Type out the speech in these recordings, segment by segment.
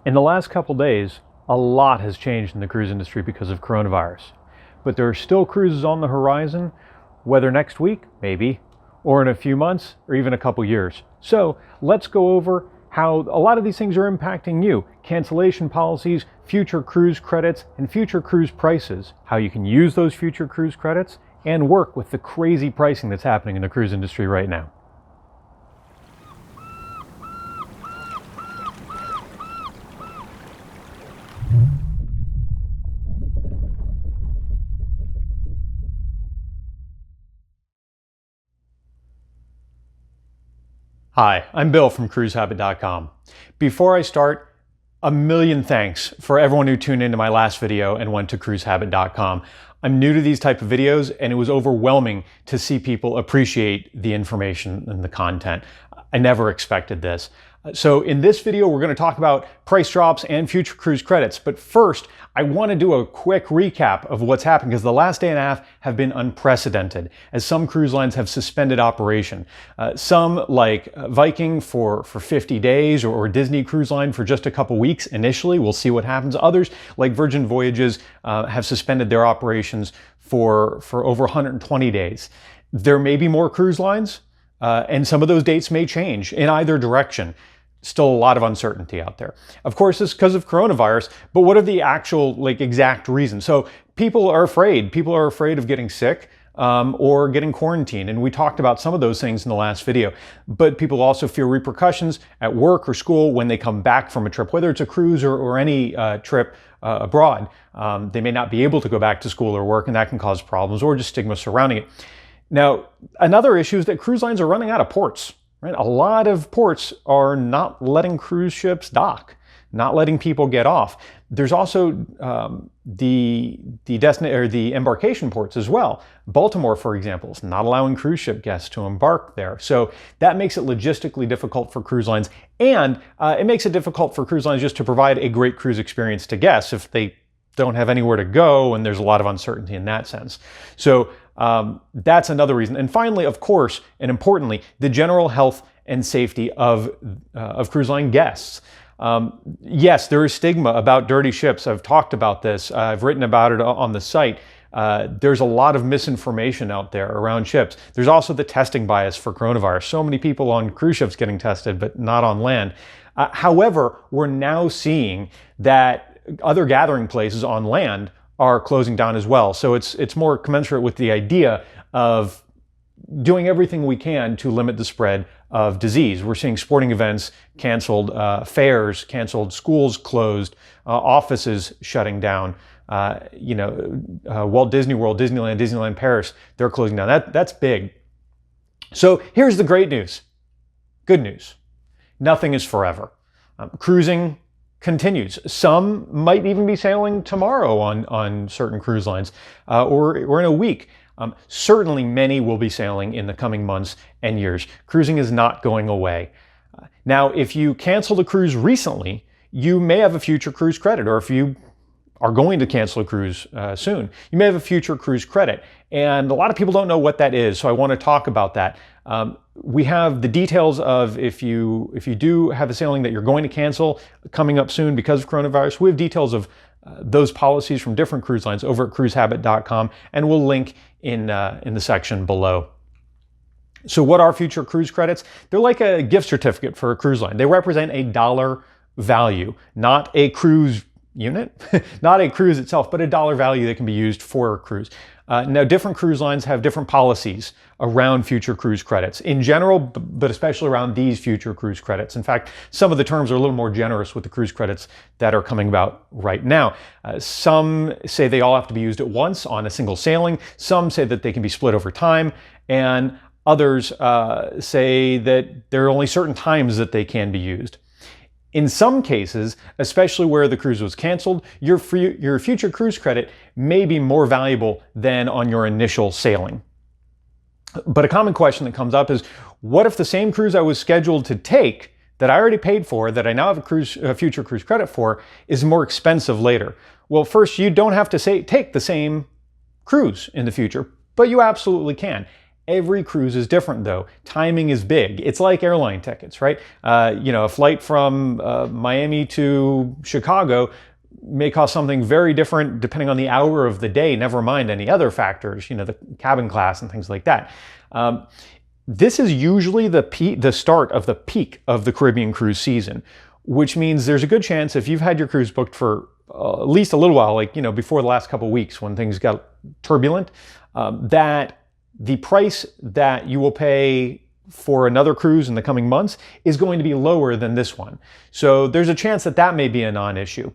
In the last couple days, a lot has changed in the cruise industry because of coronavirus. But there are still cruises on the horizon, whether next week, maybe, or in a few months, or even a couple years. So let's go over how a lot of these things are impacting you. Cancellation policies, future cruise credits, and future cruise prices. How you can use those future cruise credits and work with the crazy pricing that's happening in the cruise industry right now. Hi, I'm Bill from cruisehabit.com. Before I start, a million thanks for everyone who tuned into my last video and went to cruisehabit.com. I'm new to these type of videos and it was overwhelming to see people appreciate the information and the content. I never expected this. So in this video, we're going to talk about price drops and future cruise credits. But first, I want to do a quick recap of what's happened because the last day and a half have been unprecedented as some cruise lines have suspended operation. Some like Viking for 50 days or Disney Cruise Line for just a couple weeks initially. We'll see what happens. Others like Virgin Voyages have suspended their operations for over 120 days. There may be more cruise lines and some of those dates may change in either direction. Still a lot of uncertainty out there. Of course, it's because of coronavirus, but what are the actual exact reasons? So people are afraid. People are afraid of getting sick or getting quarantined. And we talked about some of those things in the last video. But people also fear repercussions at work or school when they come back from a trip, whether it's a cruise or any trip abroad. They may not be able to go back to school or work, and that can cause problems or just stigma surrounding it. Now, another issue is that cruise lines are running out of ports. Right? A lot of ports are not letting cruise ships dock, not letting people get off. There's also the embarkation ports as well. Baltimore, for example, is not allowing cruise ship guests to embark there. So that makes it logistically difficult for cruise lines, and it makes it difficult for cruise lines just to provide a great cruise experience to guests if they don't have anywhere to go, and there's a lot of uncertainty in that sense. So that's another reason. And finally, of course, and importantly, the general health and safety of cruise line guests. Yes, there is stigma about dirty ships. I've talked about this. I've written about it on the site. There's a lot of misinformation out there around ships. There's also the testing bias for coronavirus. So many people on cruise ships getting tested, but not on land. However, we're now seeing that other gathering places on land are closing down as well. So it's more commensurate with the idea of doing everything we can to limit the spread of disease. We're seeing sporting events canceled, fairs canceled, schools closed, offices shutting down. Walt Disney World, Disneyland, Disneyland Paris, they're closing down. That's big. So here's the great news. Good news. Nothing is forever. Cruising continues. Some might even be sailing tomorrow on certain cruise lines or in a week. Certainly many will be sailing in the coming months and years. Cruising is not going away. Now, if you canceled a cruise recently, you may have a future cruise credit, or if you are going to cancel a cruise soon, you may have a future cruise credit. And a lot of people don't know what that is, so I want to talk about that. We have the details of if you do have a sailing that you're going to cancel coming up soon because of coronavirus. We have details of those policies from different cruise lines over at cruisehabit.com, and we'll link in the section below. So what are future cruise credits? They're like a gift certificate for a cruise line. They represent a dollar value, not a cruise unit, not a cruise itself, but a dollar value that can be used for a cruise. Now, different cruise lines have different policies around future cruise credits in general, but especially around these future cruise credits. In fact, some of the terms are a little more generous with the cruise credits that are coming about right now. Some say they all have to be used at once on a single sailing. Some say that they can be split over time, and others say that there are only certain times that they can be used. In some cases, especially where the cruise was canceled, your future cruise credit may be more valuable than on your initial sailing. But a common question that comes up is, what if the same cruise I was scheduled to take, that I already paid for, that I now have a future cruise credit for, is more expensive later? Well, first, you don't have to take the same cruise in the future, but you absolutely can. Every cruise is different though. Timing is big. It's like airline tickets, right? A flight from Miami to Chicago may cost something very different depending on the hour of the day, never mind any other factors, the cabin class and things like that. This is usually the start of the peak of the Caribbean cruise season, which means there's a good chance if you've had your cruise booked for at least a little while, before the last couple of weeks when things got turbulent, that the price that you will pay for another cruise in the coming months is going to be lower than this one. So there's a chance that may be a non-issue.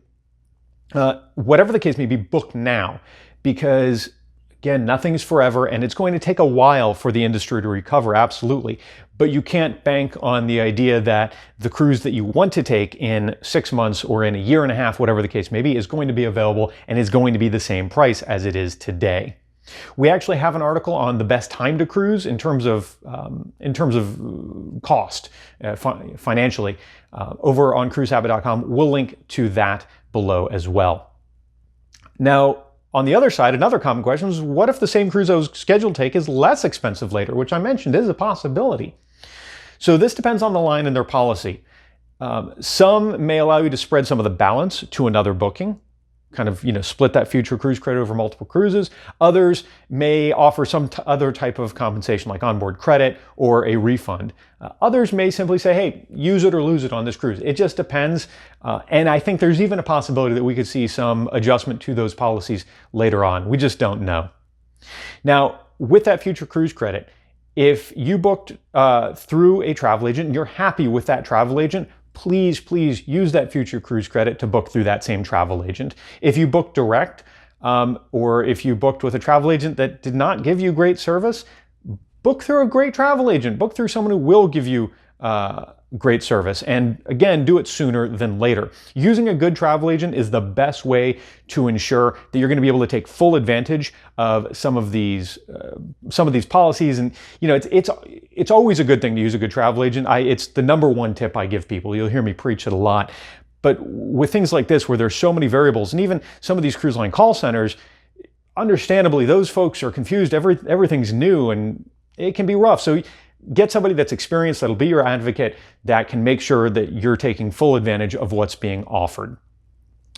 Whatever the case may be, book now, because again, nothing's forever and it's going to take a while for the industry to recover, absolutely. But you can't bank on the idea that the cruise that you want to take in 6 months or in a year and a half, whatever the case may be, is going to be available and is going to be the same price as it is today. We actually have an article on the best time to cruise in terms of cost financially over on cruisehabit.com. We'll link to that below as well. Now, on the other side, another common question is, what if the same cruise I was scheduled to take is less expensive later, which I mentioned is a possibility. So this depends on the line and their policy. Some may allow you to spread some of the balance to another booking, kind of, split that future cruise credit over multiple cruises. Others may offer some other type of compensation like onboard credit or a refund. Others may simply say, hey, use it or lose it on this cruise. It just depends. And I think there's even a possibility that we could see some adjustment to those policies later on. We just don't know. Now, with that future cruise credit, if you booked through a travel agent and you're happy with that travel agent, please use that future cruise credit to book through that same travel agent. If you book direct, or if you booked with a travel agent that did not give you great service, book through a great travel agent. Book through someone who will give you great service. And again, do it sooner than later. Using a good travel agent is the best way to ensure that you're going to be able to take full advantage of some of these policies. And it's always a good thing to use a good travel agent. It's the number one tip I give people. You'll hear me preach it a lot. But with things like this, where there's so many variables, and even some of these cruise line call centers, understandably, those folks are confused. Everything's new, and it can be rough. So get somebody that's experienced, that'll be your advocate, that can make sure that you're taking full advantage of what's being offered.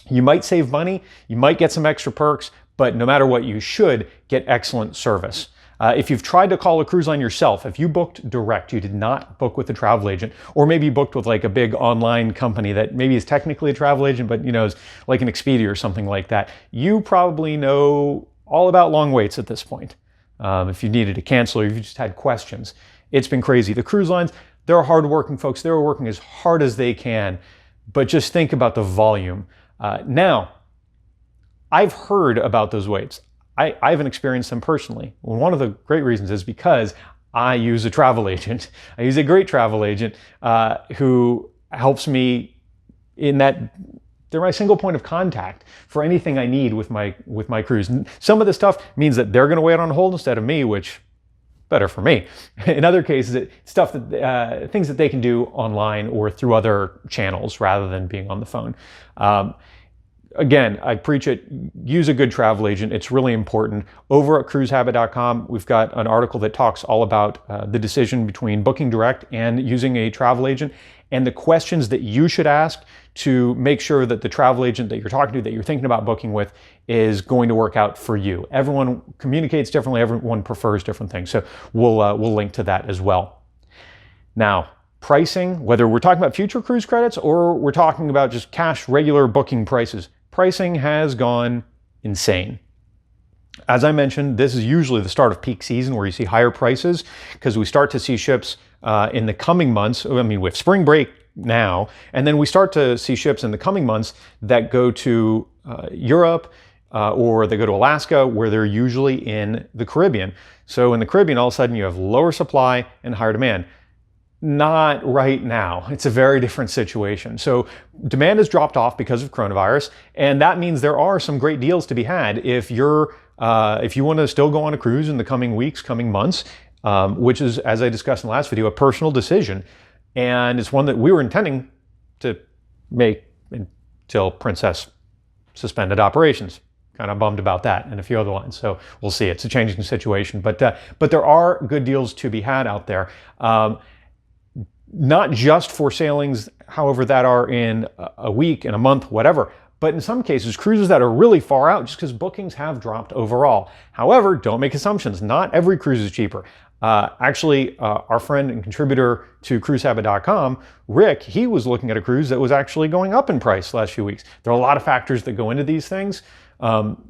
You might save money, you might get some extra perks, but no matter what, you should get excellent service. If you've tried to call a cruise line yourself, if you booked direct, you did not book with a travel agent, or maybe you booked with like a big online company that maybe is technically a travel agent, but is like an Expedia or something like that, you probably know all about long waits at this point. If you needed to cancel or if you just had questions. It's been crazy. The cruise lines, they're hardworking folks. They're working as hard as they can, but just think about the volume. Now, I've heard about those waits. I haven't experienced them personally. One of the great reasons is because I use a travel agent. I use a great travel agent who helps me in that they're my single point of contact for anything I need with my cruise. And some of the stuff means that they're going to wait on hold instead of me, which better for me. In other cases, things that they can do online or through other channels rather than being on the phone. Again, I preach it, use a good travel agent. It's really important. Over at cruisehabit.com, we've got an article that talks all about the decision between booking direct and using a travel agent, and the questions that you should ask to make sure that the travel agent that you're talking to, that you're thinking about booking with, is going to work out for you. Everyone communicates differently. Everyone prefers different things. So we'll link to that as well. Now, pricing, whether we're talking about future cruise credits or we're talking about just cash regular booking prices, pricing has gone insane. As I mentioned, this is usually the start of peak season where you see higher prices because we start to see ships in the coming months. I mean, we have spring break now, and then we start to see ships in the coming months that go to Europe or they go to Alaska, where they're usually in the Caribbean. So in the Caribbean, all of a sudden you have lower supply and higher demand. Not right now. It's a very different situation. So demand has dropped off because of coronavirus, and that means there are some great deals to be had if you want to still go on a cruise in the coming weeks, coming months, which is, as I discussed in the last video, a personal decision. And it's one that we were intending to make until Princess suspended operations. kind of bummed about that, and a few other lines. So we'll see. It's a changing situation, but there are good deals to be had out there. Not just for sailings, however, that are in a week, in a month, whatever, but in some cases, cruises that are really far out just because bookings have dropped overall. However, don't make assumptions. Not every cruise is cheaper. Actually, our friend and contributor to cruisehabit.com, Rick, he was looking at a cruise that was actually going up in price the last few weeks. There are a lot of factors that go into these things.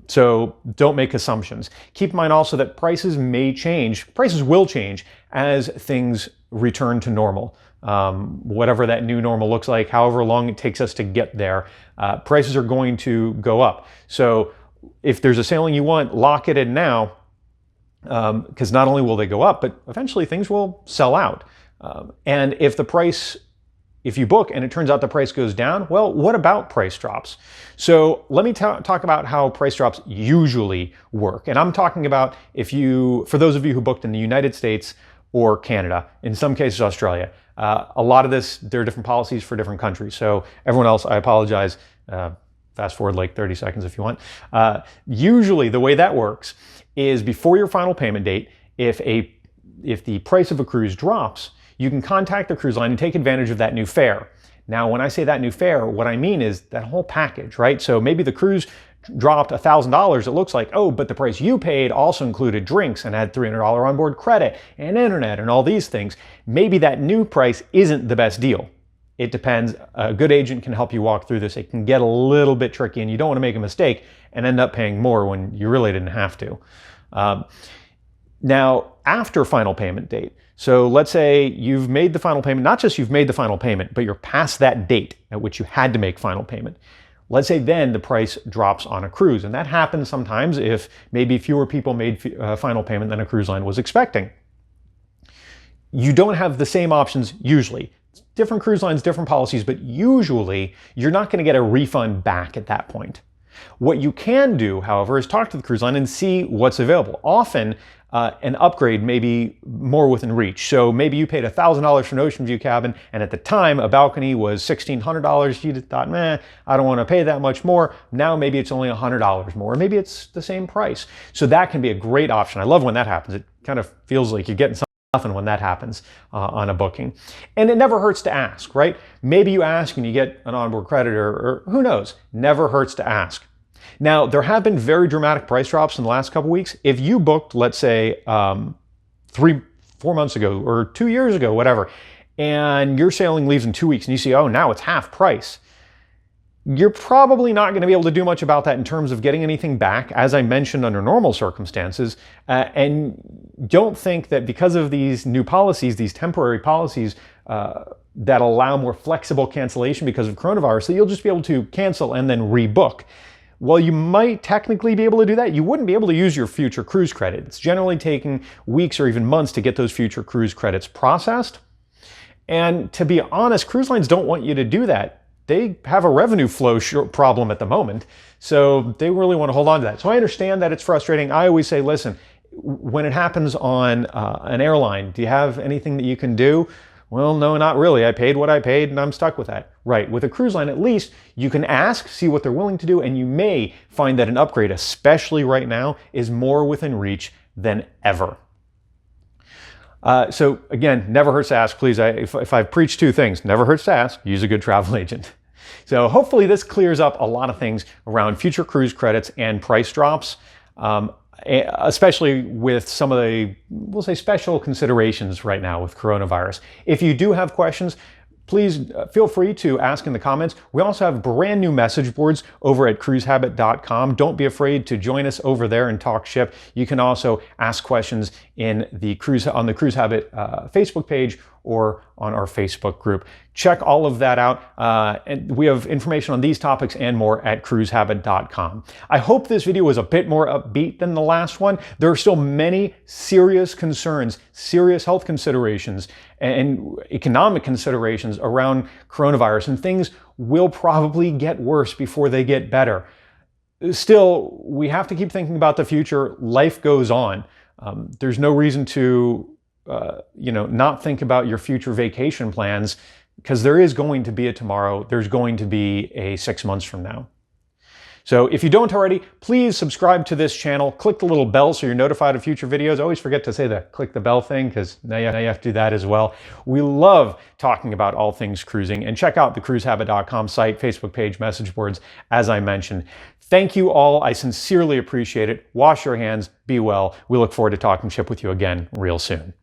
So don't make assumptions. Keep in mind also that prices may change. Prices will change as things return to normal. Whatever that new normal looks like, however long it takes us to get there, prices are going to go up. So if there's a sailing you want, lock it in now, because not only will they go up, but eventually things will sell out. And if you book and it turns out the price goes down, well, what about price drops? So let me talk about how price drops usually work. And I'm talking about for those of you who booked in the United States or Canada, in some cases Australia. A lot of this, there are different policies for different countries. So everyone else, I apologize. Fast forward like 30 seconds if you want. Usually the way that works is before your final payment date, if the price of a cruise drops, you can contact the cruise line and take advantage of that new fare. Now, when I say that new fare, what I mean is that whole package, right? So maybe the cruise dropped $1,000, it looks like, oh, but the price you paid also included drinks and had $300 onboard credit and internet and all these things. Maybe that new price isn't the best deal. It depends. A good agent can help you walk through this. It can get a little bit tricky and you don't want to make a mistake and end up paying more when you really didn't have to. Now, after final payment date, so let's say you've made the final payment, not just you've made the final payment, but you're past that date at which you had to make final payment. Let's say then the price drops on a cruise, and that happens sometimes if maybe fewer people made final payment than a cruise line was expecting. You don't have the same options usually. Different cruise lines, different policies, but usually you're not going to get a refund back at that point. What you can do, however, is talk to the cruise line and see what's available. Often, an upgrade may be more within reach. So maybe you paid $1,000 for an ocean view cabin, and at the time a balcony was $1,600. You thought, meh, I don't want to pay that much more. Now maybe it's only $100 more, or maybe it's the same price. So that can be a great option. I love when that happens. It kind of feels like you're getting something when that happens on a booking. And it never hurts to ask, right? Maybe you ask and you get an onboard credit, or who knows? Never hurts to ask. Now, there have been very dramatic price drops in the last couple weeks. If you booked, let's say, 3-4 months ago or 2 years ago, whatever, and your sailing leaves in 2 weeks and you see, oh, now it's half price, you're probably not going to be able to do much about that in terms of getting anything back, as I mentioned, under normal circumstances. And don't think that because of these new policies, these temporary policies that allow more flexible cancellation because of coronavirus, that you'll just be able to cancel and then rebook. While you might technically be able to do that, you wouldn't be able to use your future cruise credit. It's generally taking weeks or even months to get those future cruise credits processed. And to be honest, cruise lines don't want you to do that. They have a revenue flow problem at the moment, so they really want to hold on to that. So I understand that it's frustrating. I always say, listen, when it happens on an airline, do you have anything that you can do? Well, no, not really. I paid what I paid and I'm stuck with that. Right. With a cruise line, at least you can ask, see what they're willing to do, and you may find that an upgrade, especially right now, is more within reach than ever. So again, never hurts to ask, please. If I've preached two things, never hurts to ask, use a good travel agent. So hopefully this clears up a lot of things around future cruise credits and price drops. Especially with some of the, we'll say, special considerations right now with coronavirus. If you do have questions, please feel free to ask in the comments. We also have brand new message boards over at cruisehabit.com. Don't be afraid to join us over there and talk ship. You can also ask questions on the Cruise Habit Facebook page or on our Facebook group. Check all of that out. And we have information on these topics and more at cruisehabit.com. I hope this video was a bit more upbeat than the last one. There are still many serious concerns, serious health considerations, and economic considerations around coronavirus, and things will probably get worse before they get better. Still, we have to keep thinking about the future. Life goes on. There's no reason to not think about your future vacation plans, because there is going to be a tomorrow. There's going to be a 6 months from now. So if you don't already, please subscribe to this channel. Click the little bell so you're notified of future videos. I always forget to say the click the bell thing because now you have to do that as well. We love talking about all things cruising, and check out the cruisehabit.com site, Facebook page, message boards, as I mentioned. Thank you all. I sincerely appreciate it. Wash your hands. Be well. We look forward to talking ship with you again real soon.